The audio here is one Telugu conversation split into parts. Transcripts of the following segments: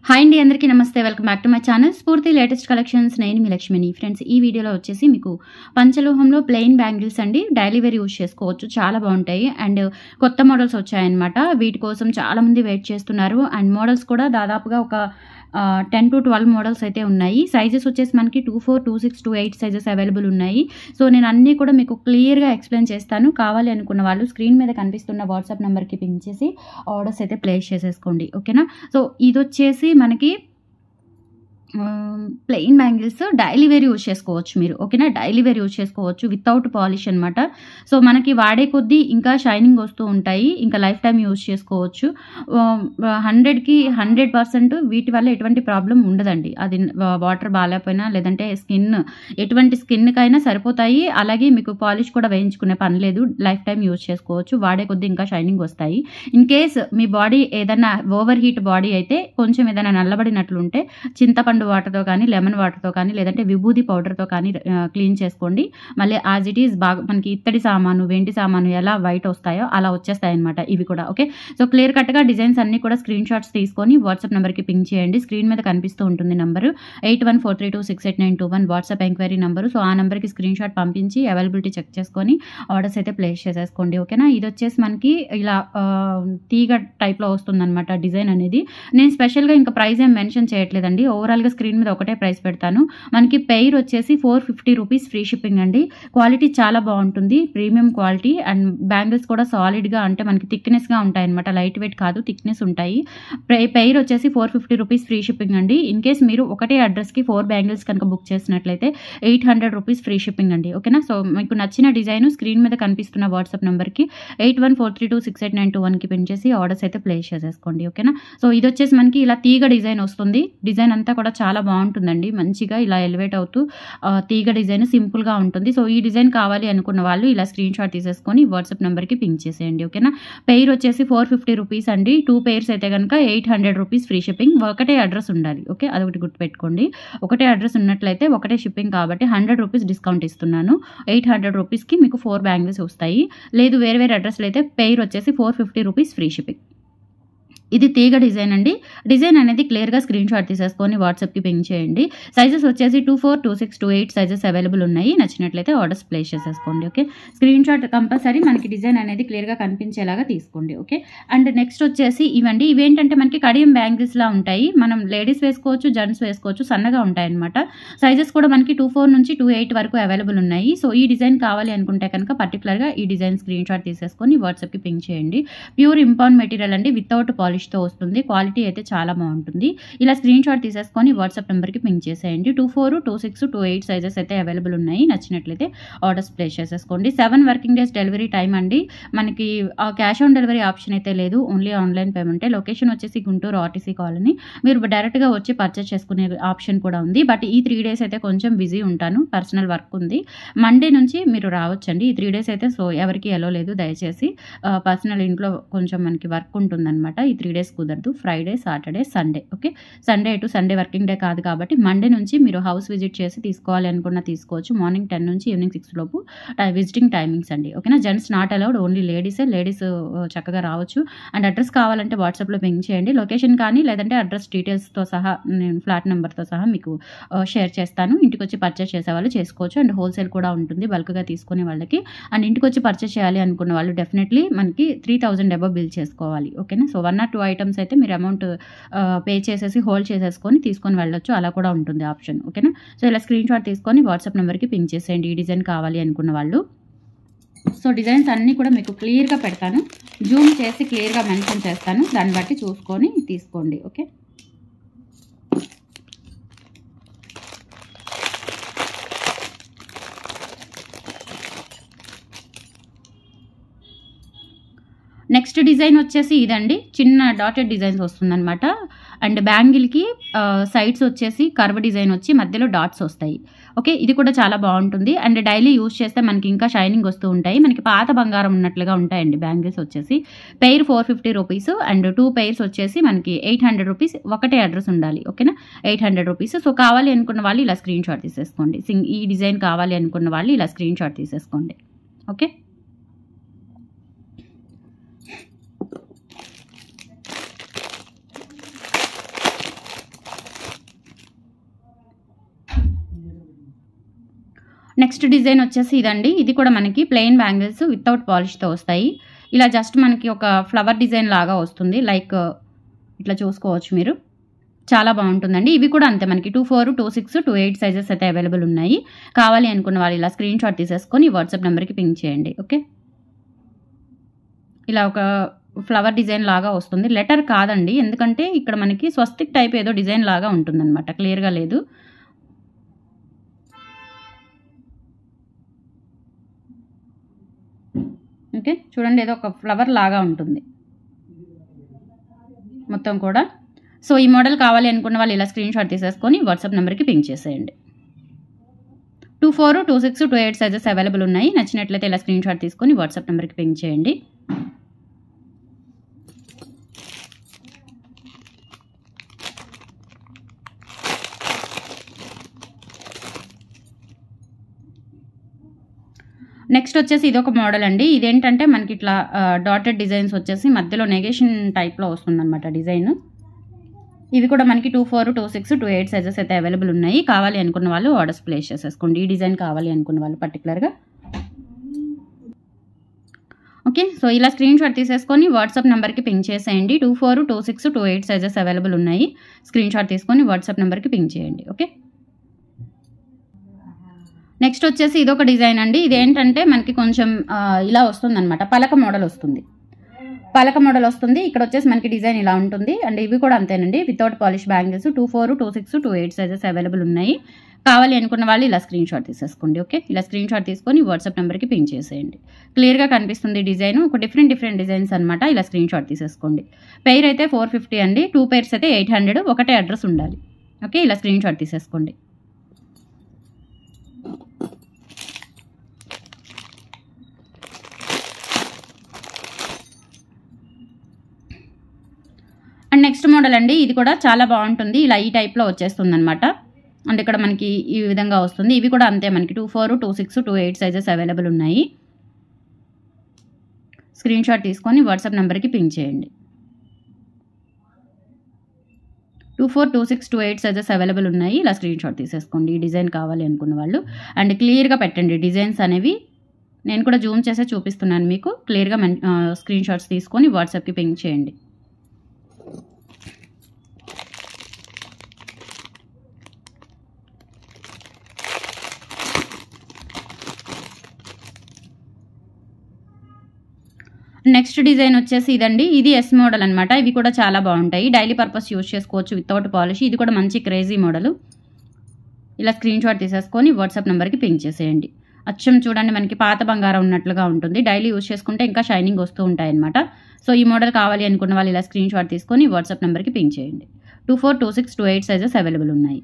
హాయ్ అండి, అందరికీ నమస్తే. Welcome back to my channel స్ఫూర్తి లేటెస్ట్ కలెక్షన్స్. నేను మీ లక్ష్మిని. ఫ్రెండ్స్, ఈ వీడియోలో వచ్చేసి మీకు పంచలోహంలో ప్లెయిన్ బ్యాంగిల్స్ అండి, డైలీ వేర్ యూజ్ చేసుకోవచ్చు, చాలా బాగుంటాయి. అండ్ కొత్త మోడల్స్ వచ్చాయన్నమాట. వీటి కోసం చాలామంది వెయిట్ చేస్తున్నారు. అండ్ మోడల్స్ కూడా దాదాపుగా ఒక 10 to 12 మోడల్స్ అయితే ఉన్నాయి. సైజెస్ వచ్చేసి మనకి 24, 26, 28 సైజెస్ అవైలబుల్ ఉన్నాయి. సో నేను అన్నీ కూడా మీకు క్లియర్గా ఎక్స్ప్లెయిన్ చేస్తాను. కావాలి అనుకున్న వాళ్ళు స్క్రీన్ మీద కనిపిస్తున్న వాట్సాప్ నెంబర్కి పింక్ చేసి ఆర్డర్స్ అయితే ప్లేస్ చేసేసుకోండి, ఓకేనా. సో ఇది వచ్చేసి మనకి plain bangles daily wear use చేసుకోవచ్చు మీరు, ఓకేనా. డైలీ వేర్ యూజ్ చేసుకోవచ్చు వితౌట్ పాలిష్ అనమాట. సో మనకి వాడే కొద్దీ ఇంకా షైనింగ్ వస్తూ ఉంటాయి, ఇంకా లైఫ్ టైం యూజ్ చేసుకోవచ్చు. 100కి 100% వీటి వల్ల ఎటువంటి ప్రాబ్లం ఉండదండి. అది వాటర్ బాగాలేకపోయినా లేదంటే ఎటువంటి స్కిన్కైనా సరిపోతాయి. అలాగే మీకు పాలిష్ కూడా వేయించుకునే పని లేదు, లైఫ్ టైం యూజ్ చేసుకోవచ్చు. వాడే కొద్దీ ఇంకా షైనింగ్ వస్తాయి. ఇన్ కేస్ మీ బాడీ ఏదైనా ఓవర్ హీట్ బాడీ అయితే, కొంచెం ఏదైనా నల్లబడినట్లుంటే చింతపండు వాటర్తో కానీ, లెమన్ వాటర్తో కానీ, లేదంటే విభూది పౌడర్తో కానీ క్లీన్ చేసుకోండి. మళ్ళీ యాజ్ ఇట్ ఈస్ బాగా మనకి ఇత్తడి సామాను, వెండి సామాను ఎలా వైట్ వస్తాయో అలా వచ్చేస్తాయి అనమాట ఇవి కూడా, ఓకే. సో క్లియర్ కట్గా డిజైన్స్ అన్ని కూడా స్క్రీన్ షాట్స్ తీసుకొని వాట్సాప్ నెంబర్కి పింక్ చేయండి. స్క్రీన్ మీద కనిపిస్తూ ఉంటుంది number 8143268921 WhatsApp enquiry number. So ఆ నెంబర్కి స్క్రీన్ షాట్ పంపించి అవైలబిలిటీ చెక్ చేసుకొని ఆర్డర్స్ అయితే ప్లేస్ చేసేసుకోండి, ఓకేనా. ఇది వచ్చేసి మనకి ఇలా తీగ టైప్లో వస్తుందన్నమాట డిజైన్ అనేది. నేను స్పెషల్గా ఇంకా ప్రైస్ ఏం మెన్షన్ చేయట్లేదండి, ఓవరాల్గా స్క్రీన్ మీద ఒకటే ప్రైస్ పెడతాను. మనకి పెయిర్ వచ్చేసి 450 రూపీస్ ఫ్రీ షిప్పింగ్ అండి. క్వాలిటీ చాలా బాగుంటుంది, ప్రీమియం క్వాలిటీ. అండ్ బ్యాంగిల్స్ కూడా సాలిడ్గా, అంటే మనకి థిక్నెస్గా ఉంటాయి అనమాట, లైట్ వెయిట్ కాదు, థిక్నెస్ ఉంటాయి. పెయిర్ వచ్చేసి 450 రూపీస్ ఫ్రీ షిప్పింగ్ అండి. ఇన్ కేస్ మీరు ఒకటే అడ్రస్కి 4 బ్యాంగిల్స్ కనుక బుక్ చేసినట్లయితే 800 రూపీస్ ఫ్రీ షిప్పింగ్ అండి, ఓకేనా. సో మీకు నచ్చిన డిజైన్ స్క్రీన్ మీద కనిపిస్తున్న వాట్సాప్ నెంబర్కి 8143268921కి పిన్ చేసి ఆర్డర్స్ అయితే ప్లేస్ చేసేసుకోండి, ఓకేనా. సో ఇది వచ్చేసి మనకి ఇలా తీగ డిజైన్ వస్తుంది. డిజైన్ అంతా కూడా చాలా బాగుంటుందండి, మంచిగా ఇలా ఎలివేట్ అవుతూ తీగ డిజైన్ సింపుల్గా ఉంటుంది. సో ఈ డిజైన్ కావాలి అనుకున్న వాళ్ళు ఇలా స్క్రీన్ షాట్ తీసేసుకొని వాట్సాప్ నెంబర్కి పింక్ చేసేయండి, ఓకేనా. పెయిర్ వచ్చేసి 450 రూపీస్ అండి. 2 పెయిర్స్ అయితే కనుక 800 రూపీస్ ఫ్రీ షిప్పింగ్. ఒకటే అడ్రస్ ఉండాలి, ఓకే, అదొకటి గుర్తుపెట్టుకోండి. ఒకటే అడ్రస్ ఉన్నట్లయితే ఒకటే షిప్పింగ్ కాబట్టి 100 రూపీస్ డిస్కౌంట్ ఇస్తున్నాను. 800 రూపీస్కి మీకు 4 బ్యాంగిల్స్ వస్తాయి. లేదు వేరే వేరే అడ్రస్లో అయితే పెయిర్ వచ్చేసి 450 రూపీస్ ఫ్రీ షిప్పింగ్. ఇది తీగ డిజైన్ అండి. డిజైన్ అనేది క్లియర్గా స్క్రీన్ షాట్ తీసేసుకొని వాట్సాప్కి పింక్ చేయండి. సైజెస్ వచ్చేసి 24, 26, 28 సైజెస్ అవైలబుల్ ఉన్నాయి. నచ్చినట్లయితే ఆర్డర్స్ ప్లేస్ చేసేసుకోండి, ఓకే. స్క్రీన్ షాట్ కంపల్సరీ మనకి డిజైన్ అనేది క్లియర్గా కనిపించేలాగా తీసుకోండి, ఓకే. అండ్ నెక్స్ట్ వచ్చేసి ఇవండి. ఇవేంటంటే మనకి కడియం బ్యాంగిల్స్ లా ఉంటాయి. మనం లేడీస్ వేసుకోవచ్చు, జెంట్స్ వేసుకోవచ్చు, సన్నగా ఉంటాయి అనమాట. సైజెస్ కూడా మనకి 24 నుంచి 28 వరకు అవైలబుల్ ఉన్నాయి. సో ఈ డిజైన్ కావాలి అనుకుంటే కనుక పర్టికులర్గా ఈ డిజైన్ స్క్రీన్ షాట్ తీసేసుకొని వాట్సాప్కి పింక్ చేయండి. ప్యూర్ ఇంపార్ట్ మెటీరియల్ అండి, వితౌట్ పాలిష్తో వస్తుంది. క్వాలిటీ అయితే చాలా బాగుంటుంది. ఇలా స్క్రీన్ షాట్ తీసేసుకొని వాట్సాప్ నెంబర్కి పింక్ చేసేయండి. 24, 26, 28 సైజెస్ అయితే అవైలబుల్ ఉన్నాయి. నచ్చినట్లయితే ఆర్డర్స్ ప్లేస్ చేసేసుకోండి. 7 వర్కింగ్ డేస్ డెలివరీ టైం అండి. మనకి క్యాష్ ఆన్ డెలివరీ ఆప్షన్ అయితే లేదు, ఓన్లీ ఆన్లైన్ పేమెంటే. లొకేషన్ వచ్చేసి గుంటూరు ఆర్టీసీ కాలనీ. మీరు డైరెక్ట్గా వచ్చి పర్చేస్ చేసుకునే ఆప్షన్ కూడా ఉంది. బట్ ఈ 3 డేస్ అయితే కొంచెం బిజీ ఉంటాను, పర్సనల్ వర్క్ ఉంది. మండే నుంచి మీరు రావచ్చండి. ఈ 3 డేస్ అయితే సో ఎవరికి ఎలో లేదు, దయచేసి పర్సనల్ ఇంట్లో కొంచెం మనకి వర్క్ ఉంటుందన్నమాట. ఈ 3 డేస్ కుదరదు. Friday, Saturday, Sunday, okay. Sunday to Sunday working day కాదు కాబట్టి మండే నుంచి మీరు హౌస్ విజిట్ చేసి తీసుకోవాలి అనుకున్నా తీసుకోవచ్చు. మార్నింగ్ 10 నుంచి ఈవినింగ్ 6 లోపు విజిటింగ్ టైమింగ్స్ అండి, ఓకేనా. జెంట్స్ నాట్ అలౌడ్, ఓన్లీ లేడీసే. లేడీస్ చక్కగా రావచ్చు. అండ్ అడ్రస్ కావాలంటే వాట్సాప్లో పింక్ చేయండి. లొకేషన్ కానీ లేదంటే అడ్రస్ డీటెయిల్స్తో సహా, నేను ఫ్లాట్ నెంబర్తో సహా మీకు షేర్ చేస్తాను. ఇంటికి వచ్చి పర్చేస్ చేసే వాళ్ళు చేసుకోవచ్చు. అండ్ హోల్సేల్ కూడా ఉంటుంది బల్క్గా తీసుకునే వాళ్ళకి. అండ్ ఇంటికి వచ్చి పర్చేస్ చేయాలి అనుకున్న వాళ్ళు డెఫినెట్లీ మనకి 3000 అబవ్ బిల్ చేసుకోవాలి, ఓకేనా. సో 1 or 2 ఐటమ్స్ అయితే మీరు అమౌంట్ పే చేసేసి హోల్డ్ చేసేసుకొని తీసుకొని వెళ్ళొచ్చు, అలా కూడా ఉంటుంది ఆప్షన్, ఓకేనా. సో ఇలా స్క్రీన్ షాట్ తీసుకొని వాట్సాప్ నెంబర్కి పింక్ చేసేయండి ఈ డిజైన్ కావాలి అనుకున్న వాళ్ళు. సో డిజైన్స్ అన్నీ కూడా మీకు క్లియర్గా పెడతాను, జూమ్ చేసి క్లియర్గా మెన్షన్ చేస్తాను, దాన్ని బట్టి చూసుకొని తీసుకోండి, ఓకే. నెక్స్ట్ డిజైన్ వచ్చేసి ఇదండి, చిన్న డాటెడ్ డిజైన్స్ వస్తుందన్నమాట. అండ్ బ్యాంగిల్కి సైడ్స్ వచ్చేసి కర్వ్ డిజైన్ వచ్చి మధ్యలో డాట్స్ వస్తాయి, ఓకే. ఇది కూడా చాలా బాగుంటుంది. అండ్ డైలీ యూజ్ చేస్తే మనకి ఇంకా షైనింగ్ వస్తూ ఉంటాయి. మనకి పాత బంగారం ఉన్నట్లుగా ఉంటాయండి బ్యాంగిల్స్ వచ్చేసి. పెయిర్ 450 రూపీస్ అండ్ 2 పెయిర్స్ వచ్చేసి మనకి 800 రూపీస్. ఒకటే అడ్రస్ ఉండాలి, ఓకేనా. 800 రూపీస్. సో కావాలి అనుకున్న వాళ్ళు ఇలా స్క్రీన్ షాట్ తీసేసుకోండి. ఈ డిజైన్ కావాలి అనుకున్న వాళ్ళు ఇలా స్క్రీన్ షాట్ తీసేసుకోండి, ఓకే. నెక్స్ట్ డిజైన్ వచ్చేసి ఇదండి. ఇది కూడా మనకి ప్లెయిన్ బ్యాంగిల్స్ వితౌట్ పాలిష్తో వస్తాయి. ఇలా జస్ట్ మనకి ఒక ఫ్లవర్ డిజైన్ లాగా వస్తుంది. లైక్ ఇట్లా చూసుకోవచ్చు మీరు. చాలా బాగుంటుందండి. ఇవి కూడా అంతే మనకి 24, 26, 28 సైజెస్ అయితే అవైలబుల్ ఉన్నాయి. కావాలి అనుకున్న వాళ్ళు ఇలా స్క్రీన్ షాట్ తీసేసుకొని వాట్సాప్ నెంబర్కి పింక్ చేయండి. ఓకే, ఇలా ఒక ఫ్లవర్ డిజైన్ లాగా వస్తుంది. లెటర్ కాదండి, ఎందుకంటే ఇక్కడ మనకి స్వస్తిక్ టైప్ ఏదో డిజైన్ లాగా ఉంటుందన్నమాట. క్లియర్గా లేదు. ఓకే, చూడండి ఏదో ఒక ఫ్లవర్ లాగా ఉంటుంది మొత్తం కూడా. సో ఈ మోడల్ కావాలి అనుకున్న వాళ్ళు ఇలా స్క్రీన్ షాట్ తీసేసుకొని వాట్సాప్ నెంబర్కి పింక్ చేసేయండి. 24, 26, 28 సైజెస్ అవైలబుల్ ఉన్నాయి. నచ్చినట్లయితే ఇలా స్క్రీన్ షాట్ తీసుకొని వాట్సాప్ నెంబర్కి పింక్ చేయండి. నెక్స్ట్ వచ్చేసి ఇదొక మోడల్ అండి. ఇదేంటంటే మనకి ఇట్లా డాటెడ్ డిజైన్స్ వచ్చేసి మధ్యలో నెగేషన్ టైప్లో వస్తుందన్నమాట డిజైన్. ఇవి కూడా మనకి 24, 26, 28 సైజెస్ అయితే అవైలబుల్ ఉన్నాయి. కావాలి అనుకున్న వాళ్ళు ఆర్డర్స్ ప్లేస్ చేసేసుకోండి. ఈ డిజైన్ కావాలి అనుకున్న వాళ్ళు పర్టికులర్గా. ఓకే, సో ఇలా స్క్రీన్ షాట్ తీసేసుకొని వాట్సాప్ నెంబర్కి పింక్ చేసేయండి. 24, 26, 28 సైజెస్ అవైలబుల్ ఉన్నాయి. స్క్రీన్ షాట్ తీసుకొని వాట్సాప్ నెంబర్కి పింక్ చేయండి. ఓకే, నెక్స్ట్ వచ్చేసి ఇదొక డిజైన్ అండి. ఇదేంటంటే మనకి కొంచెం ఇలా వస్తుంది అనమాట. పలక మోడల్ వస్తుంది. ఇక్కడ వచ్చేసి మనకి డిజైన్ ఇలా ఉంటుంది. అండ్ ఇవి కూడా అంతేనండి, without polish bangles 24, 26, 28 sizes available ఉన్నాయి. కావాలి అనుకున్న వాళ్ళు ఇలా స్క్రీన్ షాట్ తీసేసుకోండి. ఓకే, ఇలా స్క్రీన్ షాట్ తీసుకొని వాట్సాప్ నెంబర్కి పింక్ చేసేయండి. క్లియర్గా కనిపిస్తుంది డిజైన్. ఒక డిఫరెంట్ డిజైన్స్ అనమాట. ఇలా స్క్రీన్ షాట్ తీసేసుకోండి. పెయిర్ అయితే 450 అండి. 2 pairs అయితే 800. ఒకటే అడ్రస్ ఉండాలి. ఓకే, ఇలా స్క్రీన్ షాట్ తీసేసుకోండి. అండ్ నెక్స్ట్ మోడల్ అండి. ఇది కూడా చాలా బాగుంటుంది. ఇలా ఈ టైప్లో వచ్చేస్తుంది అనమాట. అండ్ ఇక్కడ మనకి ఈ విధంగా వస్తుంది. ఇవి కూడా అంతే మనకి 24, 26, 28 సైజెస్ అవైలబుల్ ఉన్నాయి. స్క్రీన్ షాట్ తీసుకొని వాట్సాప్ నెంబర్కి పింక్ చేయండి. 24, 26, 28 సైజెస్ అవైలబుల్ ఉన్నాయి. ఇలా స్క్రీన్ షాట్ తీసేసుకోండి. ఈ డిజైన్ కావాలి అనుకున్న వాళ్ళు. అండ్ క్లియర్గా పెట్టండి డిజైన్స్ అనేవి. నేను కూడా జూమ్ చేసే చూపిస్తున్నాను మీకు. క్లియర్గా స్క్రీన్ షాట్స్ తీసుకొని వాట్సాప్కి పింక్ చేయండి. నెక్స్ట్ డిజైన్ వచ్చేసి ఇదండి. ఇది ఎస్ మోడల్ అనమాట. ఇవి కూడా చాలా బాగుంటాయి. డైలీ పర్పస్ యూజ్ చేసుకోవచ్చు వితౌట్ పాలిష్. ఇది కూడా మంచి క్రేజీ మోడల్. ఇలా స్క్రీన్ షాట్ తీసేసుకొని వాట్సాప్ నెంబర్కి పింక్ చేసేయండి. అచ్చం చూడండి మనకి పాత బంగారం ఉన్నట్లుగా ఉంటుంది. డైలీ యూజ్ చేసుకుంటే ఇంకా షైనింగ్ వస్తూ ఉంటాయి అనమాట. సో ఈ మోడల్ కావాలి అనుకున్న వాళ్ళు ఇలా స్క్రీన్ షాట్ తీసుకొని వాట్సాప్ నెంబర్కి పింక్ చేయండి. 24, 26, 28 సైజెస్ అవైలబుల్ ఉన్నాయి.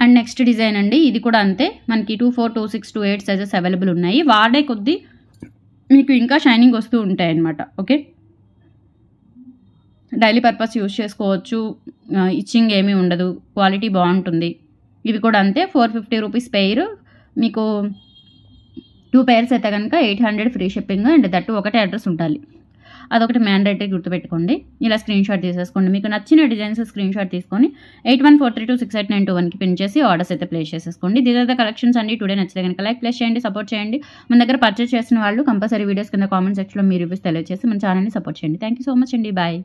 అండ్ నెక్స్ట్ డిజైన్ అండి. ఇది కూడా అంతే మనకి 24, 26, 28 సైజెస్ అవైలబుల్ ఉన్నాయి. వాడే కొద్దీ మీకు ఇంకా షైనింగ్ వస్తూ ఉంటాయి అన్నమాట. ఓకే, డైలీ పర్పస్ యూజ్ చేసుకోవచ్చు. ఇచ్చింగ్ ఏమీ ఉండదు. క్వాలిటీ బాగుంటుంది. ఇవి కూడా అంతే 450 రూపీస్ పెయిర్. మీకు 2 pairs అయితే కనుక 800 ఫ్రీ షిప్పింగ్. అండ్ దట్టు ఒకటే అడ్రస్ ఉండాలి. అదొకటి మ్యాండేటరీ గుర్తుపెట్టుకోండి. ఇలా స్క్రీన్ షాట్ తీసేసుకోండి. మీకు నచ్చిన డిజైన్స్ స్క్రీన్ షాట్ తీసుకొని 8143268921కి పిన్ చేసి ఆర్డర్స్ అయితే ప్లేస్ చేసేసుకోండి. దీస్ ఆర్ ద కలెక్షన్స్ అండి. టుడే నచ్చితే కనుక లైక్ ప్లేస్ చేయండి, సపోర్ట్ చేయండి. మన దగ్గర పర్చేస్ చేసిన వాళ్ళు కంపల్సరీ వీడియోస్ కింద కామెంట్ సెక్షన్లో మీ రివ్యూస్ తెలియజేసి మన ఛానల్ని సపోర్ట్ చేయండి. థ్యాంక్ యూ సో మచ్ అండి. బాయ్.